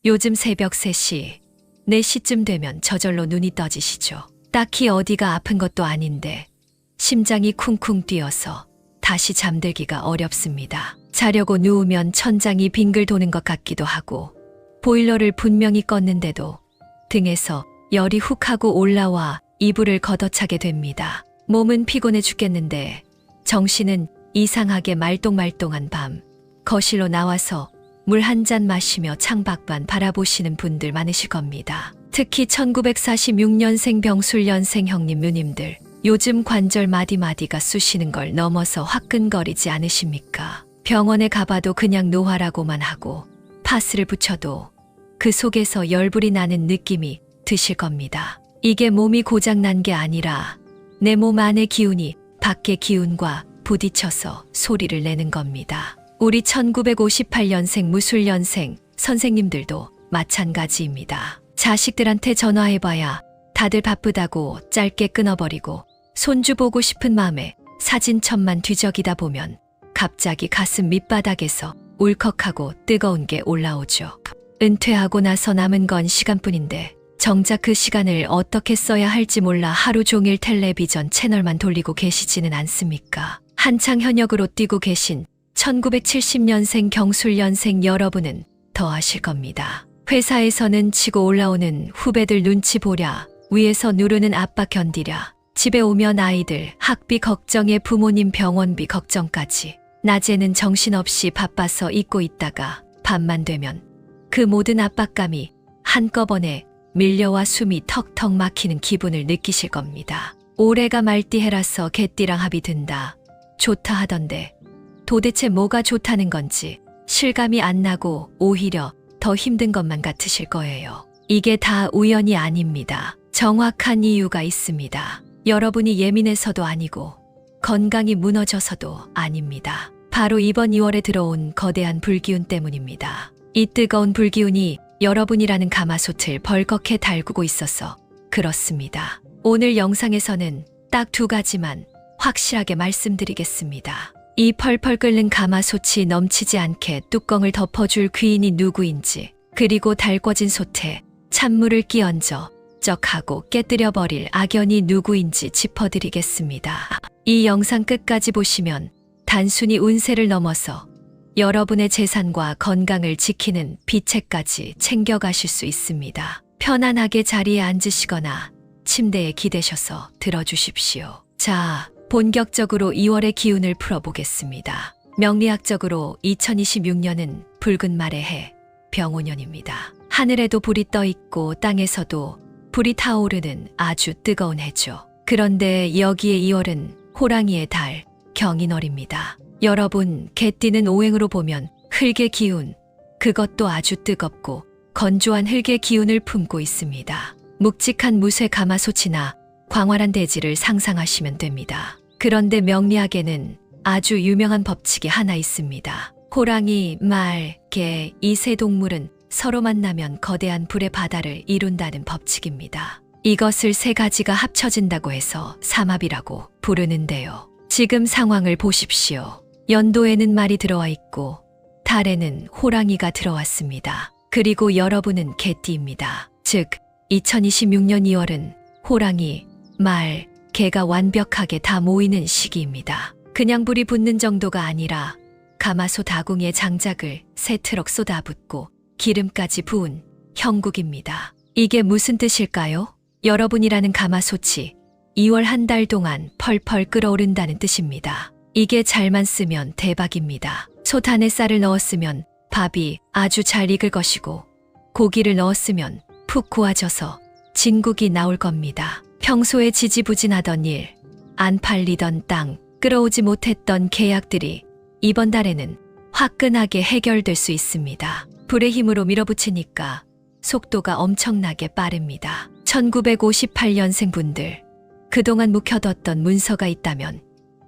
요즘 새벽 3시, 4시쯤 되면 저절로 눈이 떠지시죠. 딱히 어디가 아픈 것도 아닌데 심장이 쿵쿵 뛰어서 다시 잠들기가 어렵습니다. 자려고 누우면 천장이 빙글 도는 것 같기도 하고 보일러를 분명히 껐는데도 등에서 열이 훅 하고 올라와 이불을 걷어차게 됩니다. 몸은 피곤해 죽겠는데 정신은 이상하게 말똥말똥한 밤, 거실로 나와서 물 한 잔 마시며 창밖만 바라보시는 분들 많으실 겁니다. 특히 1946년생 병술년생 형님 누님들, 요즘 관절 마디마디가 쑤시는 걸 넘어서 화끈거리지 않으십니까? 병원에 가봐도 그냥 노화라고만 하고 파스를 붙여도 그 속에서 열불이 나는 느낌이 드실 겁니다. 이게 몸이 고장난 게 아니라 내 몸 안의 기운이 밖의 기운과 부딪혀서 소리를 내는 겁니다. 우리 1958년생 무술년생 선생님들도 마찬가지입니다. 자식들한테 전화해봐야 다들 바쁘다고 짧게 끊어버리고 손주 보고 싶은 마음에 사진첩만 뒤적이다 보면 갑자기 가슴 밑바닥에서 울컥하고 뜨거운 게 올라오죠. 은퇴하고 나서 남은 건 시간뿐인데 정작 그 시간을 어떻게 써야 할지 몰라 하루 종일 텔레비전 채널만 돌리고 계시지는 않습니까? 한창 현역으로 뛰고 계신 1970년생 경술년생 여러분은 더 아실 겁니다. 회사에서는 치고 올라오는 후배들 눈치 보랴, 위에서 누르는 압박 견디랴, 집에 오면 아이들 학비 걱정에 부모님 병원비 걱정까지 낮에는 정신없이 바빠서 잊고 있다가 밤만 되면 그 모든 압박감이 한꺼번에 밀려와 숨이 턱턱 막히는 기분을 느끼실 겁니다. 올해가 말띠해라서 개띠랑 합이 든다. 좋다 하던데 도대체 뭐가 좋다는 건지 실감이 안 나고 오히려 더 힘든 것만 같으실 거예요. 이게 다 우연이 아닙니다. 정확한 이유가 있습니다. 여러분이 예민해서도 아니고 건강이 무너져서도 아닙니다. 바로 이번 2월에 들어온 거대한 불기운 때문입니다. 이 뜨거운 불기운이 여러분이라는 가마솥을 벌겋게 달구고 있어서 그렇습니다. 오늘 영상에서는 딱 2가지만 확실하게 말씀드리겠습니다. 이 펄펄 끓는 가마솥이 넘치지 않게 뚜껑을 덮어줄 귀인이 누구인지, 그리고 달궈진 솥에 찬물을 끼얹어 쩍하고 깨뜨려버릴 악연이 누구인지 짚어드리겠습니다. 이 영상 끝까지 보시면 단순히 운세를 넘어서 여러분의 재산과 건강을 지키는 비책까지 챙겨가실 수 있습니다. 편안하게 자리에 앉으시거나 침대에 기대셔서 들어주십시오. 자, 본격적으로 2월의 기운을 풀어보겠습니다. 명리학적으로 2026년은 붉은 말의 해, 병오년입니다. 하늘에도 불이 떠 있고 땅에서도 불이 타오르는 아주 뜨거운 해죠. 그런데 여기에 2월은 호랑이의 달, 경인월입니다. 여러분, 개띠는 오행으로 보면 흙의 기운, 그것도 아주 뜨겁고 건조한 흙의 기운을 품고 있습니다. 묵직한 무쇠 가마솥이나 광활한 대지를 상상하시면 됩니다. 그런데 명리학에는 아주 유명한 법칙이 하나 있습니다. 호랑이, 말, 개, 이 세 동물은 서로 만나면 거대한 불의 바다를 이룬다는 법칙입니다. 이것을 3가지가 합쳐진다고 해서 삼합이라고 부르는데요. 지금 상황을 보십시오. 연도에는 말이 들어와 있고 달에는 호랑이가 들어왔습니다. 그리고 여러분은 개띠입니다. 즉 2026년 2월은 호랑이, 말, 개가 완벽하게 다 모이는 시기입니다. 그냥 불이 붙는 정도가 아니라 가마솥 아궁이에 장작을 3트럭 쏟아붓고 기름까지 부은 형국입니다. 이게 무슨 뜻일까요? 여러분이라는 가마솥이 2월 한 달 동안 펄펄 끓어오른다는 뜻입니다. 이게 잘만 쓰면 대박입니다. 솥 안에 쌀을 넣었으면 밥이 아주 잘 익을 것이고 고기를 넣었으면 푹 구워져서 진국이 나올 겁니다. 평소에 지지부진하던 일, 안 팔리던 땅, 끌어오지 못했던 계약들이 이번 달에는 화끈하게 해결될 수 있습니다. 불의 힘으로 밀어붙이니까 속도가 엄청나게 빠릅니다. 1958년생 분들, 그동안 묵혀뒀던 문서가 있다면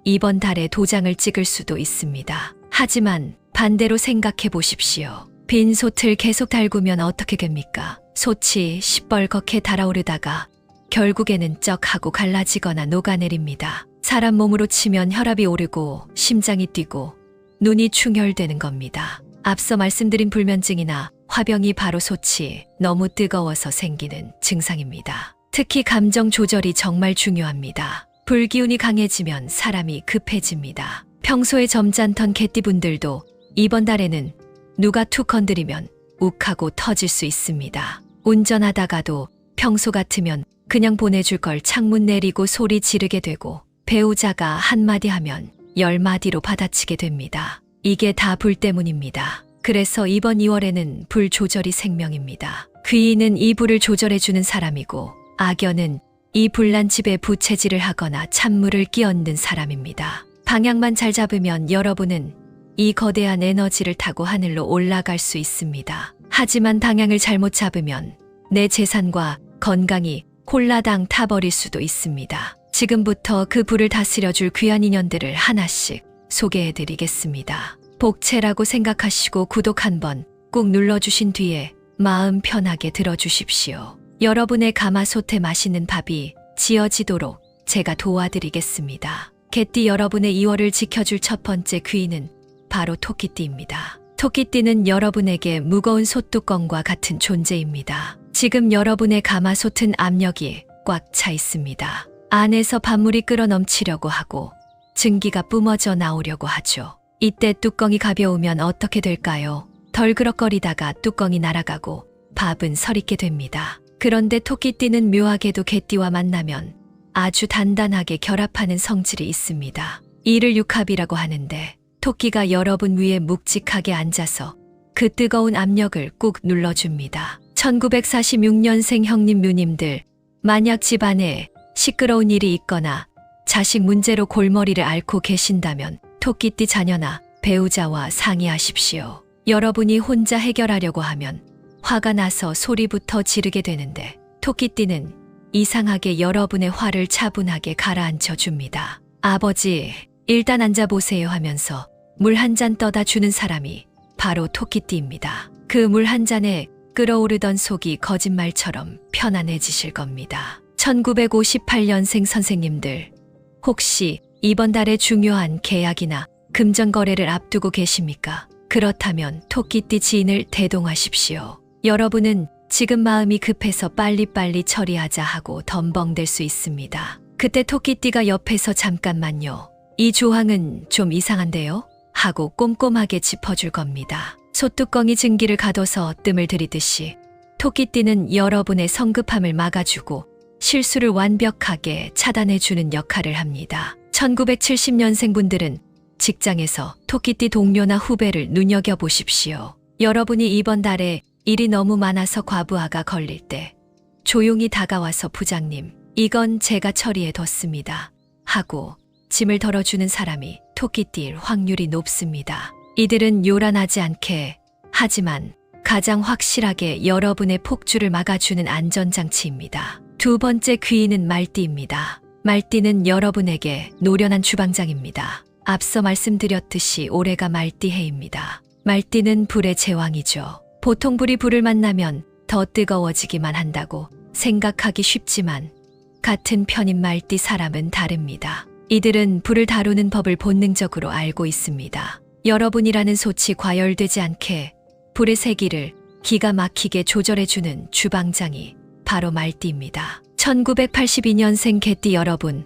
이번 달에 도장을 찍을 수도 있습니다. 하지만 반대로 생각해 보십시오. 빈 솥을 계속 달구면 어떻게 됩니까? 솥이 시뻘겋게 달아오르다가 결국에는 쩍하고 갈라지거나 녹아내립니다. 사람 몸으로 치면 혈압이 오르고 심장이 뛰고 눈이 충혈되는 겁니다. 앞서 말씀드린 불면증이나 화병이 바로 솟이 너무 뜨거워서 생기는 증상입니다. 특히 감정 조절이 정말 중요합니다. 불기운이 강해지면 사람이 급해집니다. 평소에 점잖던 개띠분들도 이번 달에는 누가 툭 건드리면 욱하고 터질 수 있습니다. 운전하다가도 평소 같으면 그냥 보내줄 걸 창문 내리고 소리 지르게 되고, 배우자가 한마디 하면 10마디로 받아치게 됩니다. 이게 다 불 때문입니다. 그래서 이번 2월에는 불 조절이 생명입니다. 귀인은 이 불을 조절해주는 사람이고, 악연은 이 불난 집에 부채질을 하거나 찬물을 끼얹는 사람입니다. 방향만 잘 잡으면 여러분은 이 거대한 에너지를 타고 하늘로 올라갈 수 있습니다. 하지만 방향을 잘못 잡으면 내 재산과 건강이 홀라당 타버릴 수도 있습니다. 지금부터 그 불을 다스려줄 귀한 인연들을 하나씩 소개해드리겠습니다. 복채라고 생각하시고 구독 한번 꾹 눌러주신 뒤에 마음 편하게 들어주십시오. 여러분의 가마솥에 맛있는 밥이 지어지도록 제가 도와드리겠습니다. 개띠 여러분의 2월을 지켜줄 첫 번째 귀인은 바로 토끼띠입니다. 토끼띠는 여러분에게 무거운 솥뚜껑과 같은 존재입니다. 지금 여러분의 가마솥은 압력이 꽉 차 있습니다. 안에서 밥물이 끓어 넘치려고 하고 증기가 뿜어져 나오려고 하죠. 이때 뚜껑이 가벼우면 어떻게 될까요? 덜그럭거리다가 뚜껑이 날아가고 밥은 설익게 됩니다. 그런데 토끼띠는 묘하게도 개띠와 만나면 아주 단단하게 결합하는 성질이 있습니다. 이를 육합이라고 하는데, 토끼가 여러분 위에 묵직하게 앉아서 그 뜨거운 압력을 꾹 눌러줍니다. 1946년생 형님 누님들, 만약 집안에 시끄러운 일이 있거나 자식 문제로 골머리를 앓고 계신다면 토끼띠 자녀나 배우자와 상의하십시오. 여러분이 혼자 해결하려고 하면 화가 나서 소리부터 지르게 되는데, 토끼띠는 이상하게 여러분의 화를 차분하게 가라앉혀 줍니다. 아버지, 일단 앉아보세요 하면서 물 한 잔 떠다 주는 사람이 바로 토끼띠입니다. 그 물 한 잔에 끓어오르던 속이 거짓말처럼 편안해지실 겁니다. 1958년생 선생님들, 혹시 이번 달에 중요한 계약이나 금전거래를 앞두고 계십니까? 그렇다면 토끼띠 지인을 대동하십시오. 여러분은 지금 마음이 급해서 빨리빨리 처리하자 하고 덤벙댈 수 있습니다. 그때 토끼띠가 옆에서 잠깐만요. 이 조항은 좀 이상한데요? 하고 꼼꼼하게 짚어줄 겁니다. 솥뚜껑이 증기를 가둬서 뜸을 들이듯이 토끼띠는 여러분의 성급함을 막아주고 실수를 완벽하게 차단해주는 역할을 합니다. 1970년생 분들은 직장에서 토끼띠 동료나 후배를 눈여겨보십시오. 여러분이 이번 달에 일이 너무 많아서 과부하가 걸릴 때 조용히 다가와서 부장님, 이건 제가 처리해뒀습니다 하고 짐을 덜어주는 사람이 토끼띠일 확률이 높습니다. 이들은 요란하지 않게 하지만 가장 확실하게 여러분의 폭주를 막아주는 안전장치입니다. 두 번째 귀인은 말띠입니다. 말띠는 여러분에게 노련한 주방장입니다. 앞서 말씀드렸듯이 올해가 말띠해입니다. 말띠는 불의 제왕이죠. 보통 불이 불을 만나면 더 뜨거워지기만 한다고 생각하기 쉽지만 같은 편인 말띠 사람은 다릅니다. 이들은 불을 다루는 법을 본능적으로 알고 있습니다. 여러분이라는 솥이 과열되지 않게 불의 세기를 기가 막히게 조절해주는 주방장이 바로 말띠입니다. 1982년생 개띠 여러분,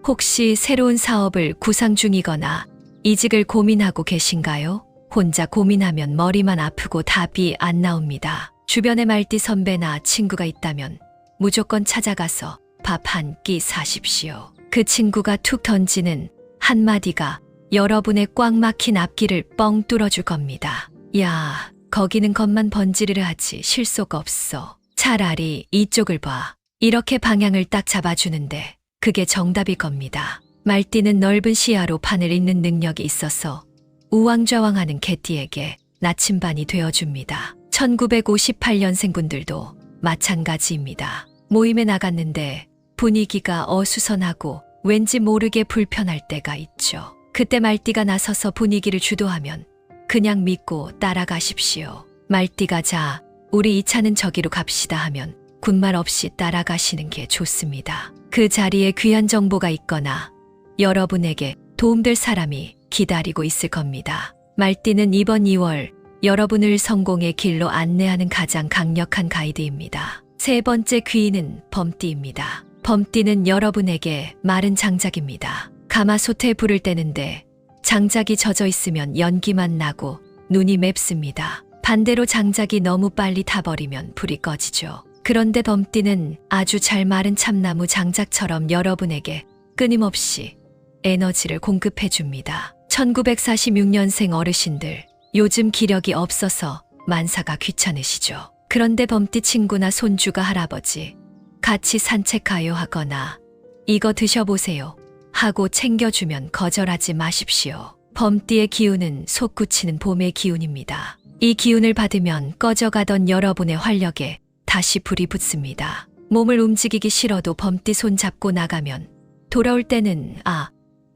혹시 새로운 사업을 구상 중이거나 이직을 고민하고 계신가요? 혼자 고민하면 머리만 아프고 답이 안 나옵니다. 주변에 말띠 선배나 친구가 있다면 무조건 찾아가서 밥 한 끼 사십시오. 그 친구가 툭 던지는 한마디가 여러분의 꽉 막힌 앞길을 뻥 뚫어줄 겁니다. 야, 거기는 겉만 번지르르 하지 실속 없어. 차라리 이쪽을 봐. 이렇게 방향을 딱 잡아주는데 그게 정답일 겁니다. 말띠는 넓은 시야로 판을 읽는 능력이 있어서 우왕좌왕하는 개띠에게 나침반이 되어줍니다. 1958년생 분들도 마찬가지입니다. 모임에 나갔는데 분위기가 어수선하고 왠지 모르게 불편할 때가 있죠. 그때 말띠가 나서서 분위기를 주도하면 그냥 믿고 따라가십시오. 말띠가 자, 우리 이 차는 저기로 갑시다 하면 군말 없이 따라가시는 게 좋습니다. 그 자리에 귀한 정보가 있거나 여러분에게 도움될 사람이 기다리고 있을 겁니다. 말띠는 이번 2월 여러분을 성공의 길로 안내하는 가장 강력한 가이드입니다. 세 번째 귀인은 범띠입니다. 범띠는 여러분에게 마른 장작입니다. 가마솥에 불을 떼는데 장작이 젖어 있으면 연기만 나고 눈이 맵습니다. 반대로 장작이 너무 빨리 타버리면 불이 꺼지죠. 그런데 범띠는 아주 잘 마른 참나무 장작처럼 여러분에게 끊임없이 에너지를 공급해 줍니다. 1946년생 어르신들, 요즘 기력이 없어서 만사가 귀찮으시죠. 그런데 범띠 친구나 손주가 할아버지, 같이 산책가요 하거나 이거 드셔보세요 하고 챙겨주면 거절하지 마십시오. 범띠의 기운은 솟구치는 봄의 기운입니다. 이 기운을 받으면 꺼져가던 여러분의 활력에 다시 불이 붙습니다. 몸을 움직이기 싫어도 범띠 손 잡고 나가면 돌아올 때는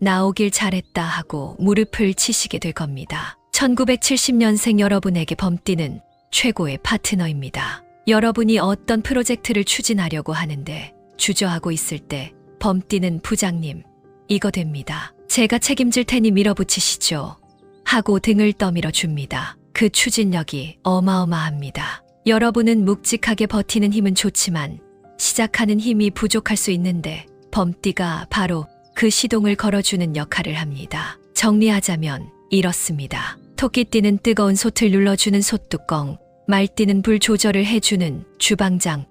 나오길 잘했다 하고 무릎을 치시게 될 겁니다. 1970년생 여러분에게 범띠는 최고의 파트너입니다. 여러분이 어떤 프로젝트를 추진하려고 하는데 주저하고 있을 때 범띠는 부장님, 이거 됩니다. 제가 책임질 테니 밀어붙이시죠 하고 등을 떠밀어 줍니다. 그 추진력이 어마어마합니다. 여러분은 묵직하게 버티는 힘은 좋지만 시작하는 힘이 부족할 수 있는데 범띠가 바로 그 시동을 걸어주는 역할을 합니다. 정리하자면 이렇습니다. 토끼띠는 뜨거운 솥을 눌러주는 솥뚜껑, 말띠는 불 조절을 해주는 주방장,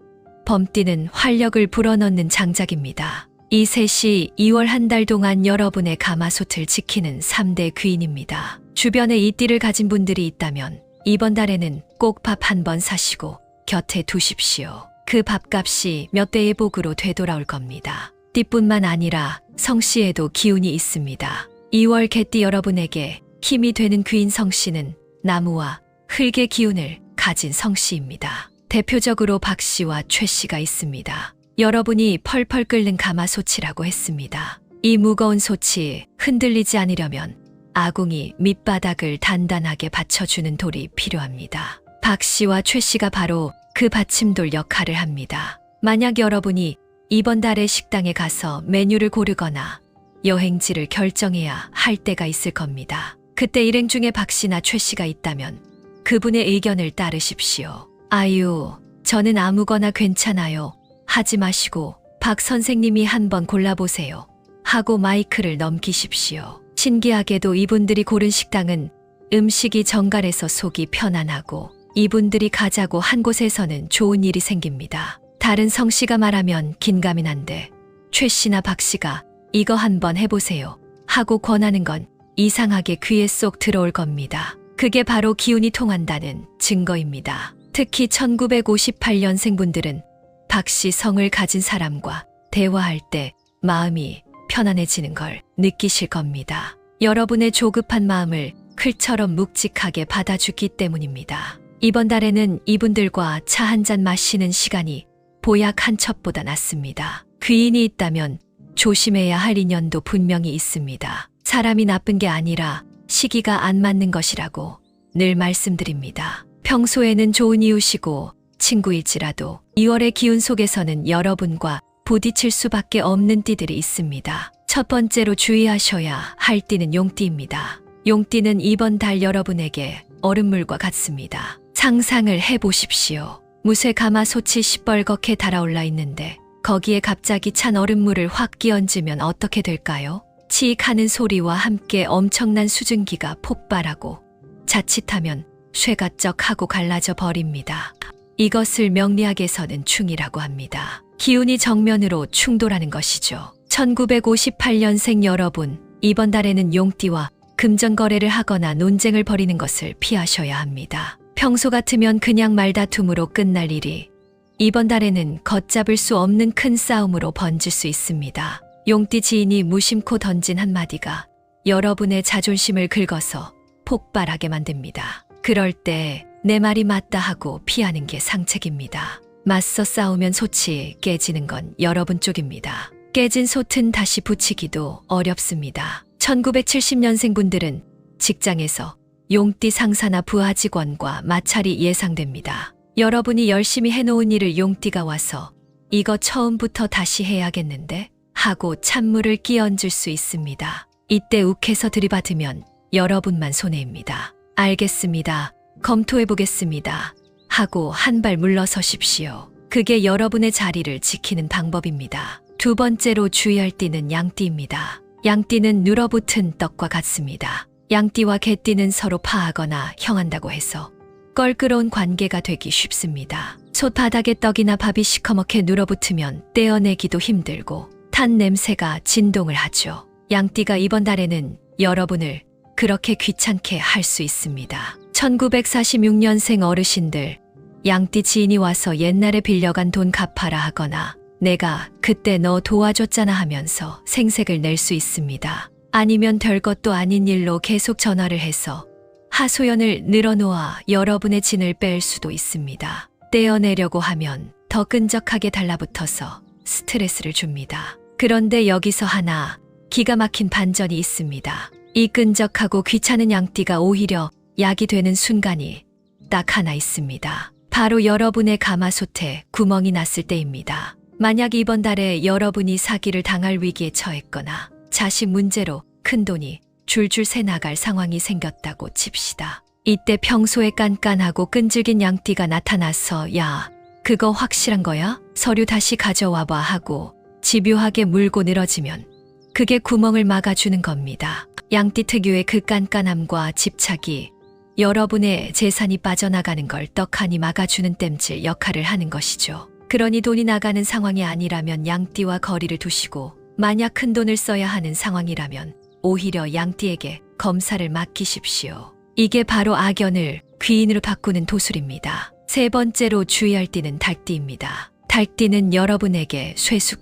범띠는 활력을 불어넣는 장작입니다. 이 셋이 2월 한 달 동안 여러분의 가마솥을 지키는 3대 귀인입니다. 주변에 이 띠를 가진 분들이 있다면 이번 달에는 꼭 밥 한 번 사시고 곁에 두십시오. 그 밥값이 몇 배의 복으로 되돌아올 겁니다. 띠뿐만 아니라 성씨에도 기운이 있습니다. 2월 개띠 여러분에게 힘이 되는 귀인 성씨는 나무와 흙의 기운을 가진 성씨입니다. 대표적으로 박씨와 최씨가 있습니다. 여러분이 펄펄 끓는 가마솥이라고 했습니다. 이 무거운 솥이 흔들리지 않으려면 아궁이 밑바닥을 단단하게 받쳐주는 돌이 필요합니다. 박씨와 최씨가 바로 그 받침돌 역할을 합니다. 만약 여러분이 이번 달에 식당에 가서 메뉴를 고르거나 여행지를 결정해야 할 때가 있을 겁니다. 그때 일행 중에 박씨나 최씨가 있다면 그분의 의견을 따르십시오. 아유, 저는 아무거나 괜찮아요 하지 마시고 박 선생님이 한번 골라보세요 하고 마이크를 넘기십시오. 신기하게도 이분들이 고른 식당은 음식이 정갈해서 속이 편안하고 이분들이 가자고 한 곳에서는 좋은 일이 생깁니다. 다른 성씨가 말하면 긴가민 한데 최씨나 박씨가 이거 한번 해보세요 하고 권하는 건 이상하게 귀에 쏙 들어올 겁니다. 그게 바로 기운이 통한다는 증거입니다. 특히 1958년생 분들은 박씨 성을 가진 사람과 대화할 때 마음이 편안해지는 걸 느끼실 겁니다. 여러분의 조급한 마음을 클처럼 묵직하게 받아주기 때문입니다. 이번 달에는 이분들과 차 한 잔 마시는 시간이 보약 한 첩보다 낫습니다. 귀인이 있다면 조심해야 할 인연도 분명히 있습니다. 사람이 나쁜 게 아니라 시기가 안 맞는 것이라고 늘 말씀드립니다. 평소에는 좋은 이웃이고 친구일지라도 2월의 기운 속에서는 여러분과 부딪힐 수밖에 없는 띠들이 있습니다. 첫 번째로 주의하셔야 할 띠는 용띠입니다. 용띠는 이번 달 여러분에게 얼음물과 같습니다. 상상을 해보십시오. 무쇠 가마솥이 시뻘겋게 달아올라 있는데 거기에 갑자기 찬 얼음물을 확 끼얹으면 어떻게 될까요? 치익 하는 소리와 함께 엄청난 수증기가 폭발하고 자칫하면 쇠가 쩍하고 갈라져 버립니다. 이것을 명리학에서는 충이라고 합니다. 기운이 정면으로 충돌하는 것이죠. 1958년생 여러분, 이번 달에는 용띠와 금전 거래를 하거나 논쟁을 벌이는 것을 피하셔야 합니다. 평소 같으면 그냥 말다툼으로 끝날 일이 이번 달에는 걷잡을 수 없는 큰 싸움으로 번질 수 있습니다. 용띠 지인이 무심코 던진 한마디가 여러분의 자존심을 긁어서 폭발하게 만듭니다. 그럴 때 내 말이 맞다 하고 피하는 게 상책입니다. 맞서 싸우면 솥이 깨지는 건 여러분 쪽입니다. 깨진 솥은 다시 붙이기도 어렵습니다. 1970년생 분들은 직장에서 용띠 상사나 부하 직원과 마찰이 예상됩니다. 여러분이 열심히 해놓은 일을 용띠가 와서 이거 처음부터 다시 해야겠는데 하고 찬물을 끼얹을 수 있습니다. 이때 욱해서 들이받으면 여러분만 손해입니다. 알겠습니다. 검토해 보겠습니다. 하고 한 발 물러서십시오. 그게 여러분의 자리를 지키는 방법입니다. 두 번째로 주의할 띠는 양띠입니다. 양띠는 눌어붙은 떡과 같습니다. 양띠와 개띠는 서로 파하거나 형한다고 해서 껄끄러운 관계가 되기 쉽습니다. 솥바닥에 떡이나 밥이 시커멓게 눌어붙으면 떼어내기도 힘들고 탄 냄새가 진동을 하죠. 양띠가 이번 달에는 여러분을 그렇게 귀찮게 할 수 있습니다. 1946년생 어르신들, 양띠 지인이 와서 옛날에 빌려간 돈 갚아라 하거나 내가 그때 너 도와줬잖아 하면서 생색을 낼 수 있습니다. 아니면 별것도 아닌 일로 계속 전화를 해서 하소연을 늘어놓아 여러분의 진을 뺄 수도 있습니다. 떼어내려고 하면 더 끈적하게 달라붙어서 스트레스를 줍니다. 그런데 여기서 하나 기가 막힌 반전이 있습니다. 이 끈적하고 귀찮은 양띠가 오히려 약이 되는 순간이 딱 하나 있습니다. 바로 여러분의 가마솥에 구멍이 났을 때입니다. 만약 이번 달에 여러분이 사기를 당할 위기에 처했거나 자식 문제로 큰돈이 줄줄 새 나갈 상황이 생겼다고 칩시다. 이때 평소에 깐깐하고 끈질긴 양띠가 나타나서 야, 그거 확실한 거야? 서류 다시 가져와봐 하고 집요하게 물고 늘어지면 그게 구멍을 막아주는 겁니다. 양띠 특유의 그 깐깐함과 집착이 여러분의 재산이 빠져나가는 걸 떡하니 막아주는 땜질 역할을 하는 것이죠. 그러니 돈이 나가는 상황이 아니라면 양띠와 거리를 두시고 만약 큰 돈을 써야 하는 상황이라면 오히려 양띠에게 검사를 맡기십시오. 이게 바로 악연을 귀인으로 바꾸는 도술입니다. 세 번째로 주의할 띠는 닭띠입니다. 닭띠는 여러분에게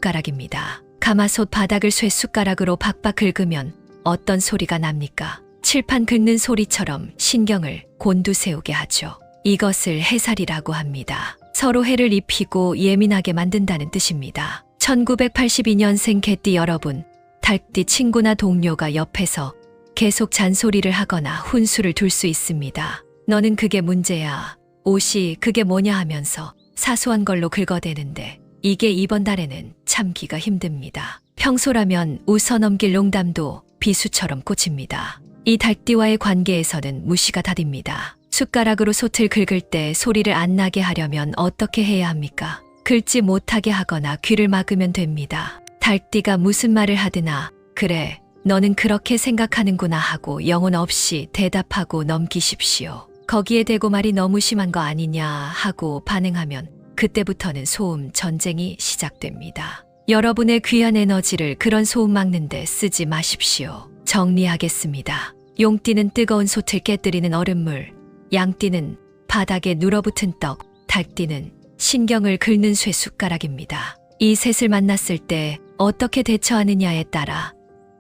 쇠숟가락입니다. 가마솥 바닥을 쇠숟가락으로 박박 긁으면 어떤 소리가 납니까? 칠판 긁는 소리처럼 신경을 곤두세우게 하죠. 이것을 해살이라고 합니다. 서로 해를 입히고 예민하게 만든다는 뜻입니다. 1982년생 개띠 여러분, 닭띠 친구나 동료가 옆에서 계속 잔소리를 하거나 훈수를 둘 수 있습니다. 너는 그게 문제야. 옷이 그게 뭐냐 하면서 사소한 걸로 긁어대는데 이게 이번 달에는 참기가 힘듭니다. 평소라면 웃어넘길 농담도 비수처럼 꽂힙니다. 이 닭띠와의 관계에서는 무시가 다딥니다. 숟가락으로 솥을 긁을 때 소리를 안 나게 하려면 어떻게 해야 합니까? 긁지 못하게 하거나 귀를 막으면 됩니다. 닭띠가 무슨 말을 하드나 그래, 너는 그렇게 생각하는구나 하고 영혼 없이 대답하고 넘기십시오. 거기에 대고 말이 너무 심한 거 아니냐 하고 반응하면 그때부터는 소음 전쟁이 시작됩니다. 여러분의 귀한 에너지를 그런 소음 막는데 쓰지 마십시오. 정리하겠습니다. 용띠는 뜨거운 솥을 깨뜨리는 얼음물, 양띠는 바닥에 눌어붙은 떡, 닭띠는 신경을 긁는 쇠숟가락입니다. 이 셋을 만났을 때 어떻게 대처하느냐에 따라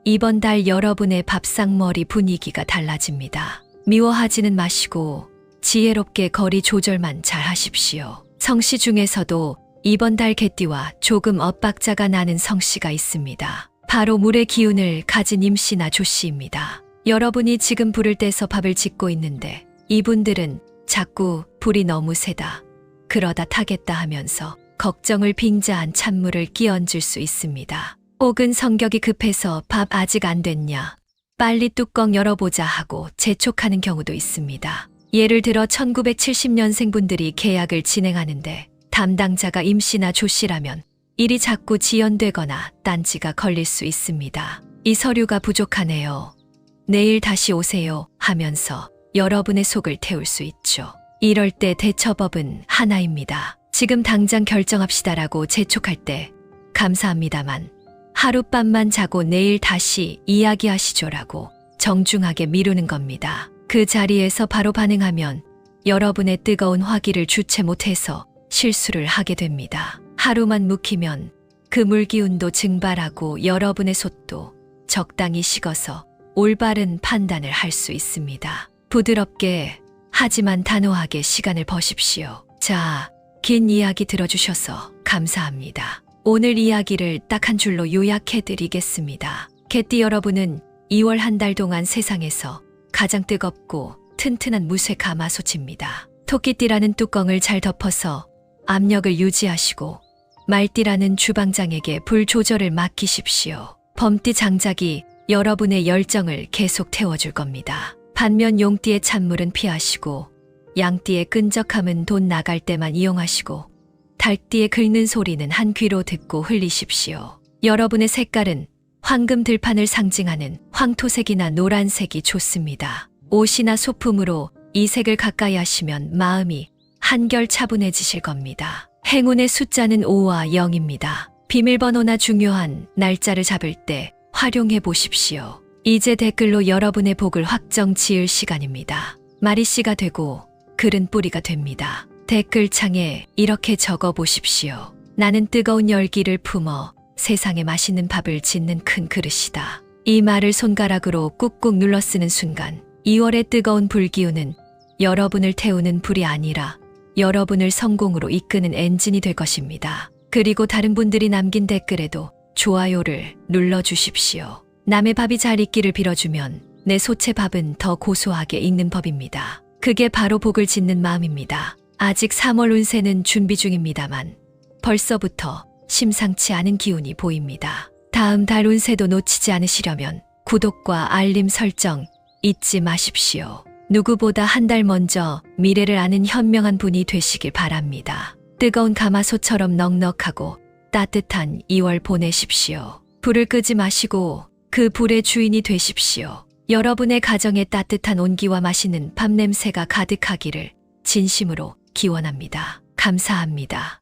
이번 달 여러분의 밥상머리 분위기가 달라집니다. 미워하지는 마시고 지혜롭게 거리 조절만 잘 하십시오. 성씨 중에서도 이번 달 개띠와 조금 엇박자가 나는 성씨가 있습니다. 바로 물의 기운을 가진 임씨나 조씨입니다. 여러분이 지금 불을 떼서 밥을 짓고 있는데 이분들은 자꾸 불이 너무 세다, 그러다 타겠다 하면서 걱정을 빙자한 찬물을 끼얹을 수 있습니다. 혹은 성격이 급해서 밥 아직 안 됐냐, 빨리 뚜껑 열어보자 하고 재촉하는 경우도 있습니다. 예를 들어 1970년생 분들이 계약을 진행하는데 담당자가 임씨나 조씨라면 일이 자꾸 지연되거나 딴지가 걸릴 수 있습니다. 이 서류가 부족하네요. 내일 다시 오세요 하면서 여러분의 속을 태울 수 있죠. 이럴 때 대처법은 하나입니다. 지금 당장 결정합시다라고 재촉할 때 감사합니다만 하룻밤만 자고 내일 다시 이야기하시죠라고 정중하게 미루는 겁니다. 그 자리에서 바로 반응하면 여러분의 뜨거운 화기를 주체 못해서 실수를 하게 됩니다. 하루만 묵히면 그 물기운도 증발하고 여러분의 솥도 적당히 식어서 올바른 판단을 할 수 있습니다. 부드럽게 하지만 단호하게 시간을 버십시오. 자, 긴 이야기 들어주셔서 감사합니다. 오늘 이야기를 딱 한 줄로 요약해 드리겠습니다. 개띠 여러분은 2월 한 달 동안 세상에서 가장 뜨겁고 튼튼한 무쇠 가마솥입니다. 토끼띠라는 뚜껑을 잘 덮어서 압력을 유지하시고 말띠라는 주방장에게 불 조절을 맡기십시오. 범띠 장작이 여러분의 열정을 계속 태워줄 겁니다. 반면 용띠의 찬물은 피하시고 양띠의 끈적함은 돈 나갈 때만 이용하시고 달띠의 긁는 소리는 한 귀로 듣고 흘리십시오. 여러분의 색깔은 황금 들판을 상징하는 황토색이나 노란색이 좋습니다. 옷이나 소품으로 이 색을 가까이 하시면 마음이 한결 차분해지실 겁니다. 행운의 숫자는 5와 0입니다. 비밀번호나 중요한 날짜를 잡을 때 활용해 보십시오. 이제 댓글로 여러분의 복을 확정 지을 시간입니다. 말이 씨가 되고 글은 뿌리가 됩니다. 댓글창에 이렇게 적어 보십시오. 나는 뜨거운 열기를 품어 세상에 맛있는 밥을 짓는 큰 그릇이다. 이 말을 손가락으로 꾹꾹 눌러 쓰는 순간 2월의 뜨거운 불기운은 여러분을 태우는 불이 아니라 여러분을 성공으로 이끄는 엔진이 될 것입니다. 그리고 다른 분들이 남긴 댓글에도 좋아요를 눌러주십시오. 남의 밥이 잘 익기를 빌어주면 내 소채 밥은 더 고소하게 익는 법입니다. 그게 바로 복을 짓는 마음입니다. 아직 3월 운세는 준비 중입니다만 벌써부터 심상치 않은 기운이 보입니다. 다음 달 운세도 놓치지 않으시려면 구독과 알림 설정 잊지 마십시오. 누구보다 한 달 먼저 미래를 아는 현명한 분이 되시길 바랍니다. 뜨거운 가마솥처럼 넉넉하고 따뜻한 2월 보내십시오. 불을 끄지 마시고 그 불의 주인이 되십시오. 여러분의 가정에 따뜻한 온기와 맛있는 밥 냄새가 가득하기를 진심으로 기원합니다. 감사합니다.